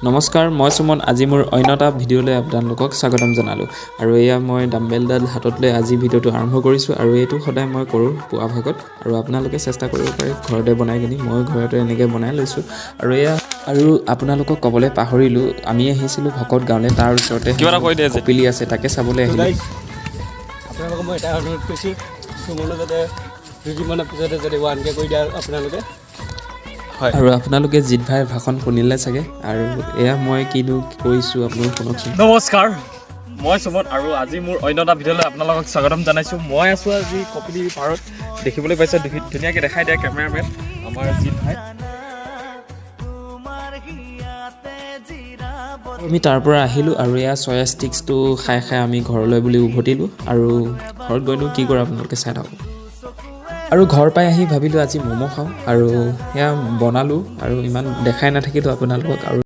নমস্কাৰ, মই সুমন। আজি মোৰ অন্য এটা ভিডিঅ'লৈ আপোনালোকক স্বাগতম জনালোঁ। আৰু এয়া মই ডাম্বেলডাল হাতত লৈ আজি ভিডিঅ'টো আৰম্ভ কৰিছোঁ। আৰু এইটো সদায় মই কৰোঁ পুৱা ভাগত। আৰু আপোনালোকে চেষ্টা কৰিব পাৰে ঘৰতে বনাই কিনি। মই ঘৰতে এনেকৈ বনাই লৈছোঁ। আৰু আপোনালোকক ক'বলৈ পাহৰিলোঁ, আমি আহিছিলোঁ ভকত গাঁৱলৈ। তাৰ ওচৰতে কপিলি আছে, তাকে চাবলৈ আহিলোঁ। আপোনালোকক মই এটা অনুৰোধ কৰিছোঁ, সুমনে যাতে দুদিনমানৰ পিছতে যদি 1K কৰি দিয়ে আপোনালোকে। হয়, আৰু আপোনালোকে জিৎ ভাইৰ ভাষণ শুনিলে চাগে। আৰু এয়া মই কিনো কৈছোঁ আপোনালোক শুনকচোন। নমস্কাৰ, মই সুমন আৰু আজি মোৰ অন্য এটা ভিডিঅ'লৈ আপোনালোকক স্বাগতম জনাইছোঁ। মই আছোঁ আজি কপিলি পাৰত। দেখিবলৈ পাইছে ধুনীয়াকৈ দেখাই দিয়া কেমেৰামেন আমাৰ জিৎ ভাই। আমি তাৰ পৰা আহিলোঁ আৰু এয়া চয়া ষ্টিক্সটো খাই আমি ঘৰলৈ বুলি উভতিলোঁ। আৰু ঘৰত গৈনো কি কৰোঁ আপোনালোকে চাই থাকক। আৰু ঘৰ পাই আহি ভাবিলোঁ আজি ম'ম' খাওঁ, আৰু সেয়া বনালোঁ। আৰু ইমান দেখাই নাথাকিলোঁ আপোনালোকক। আৰু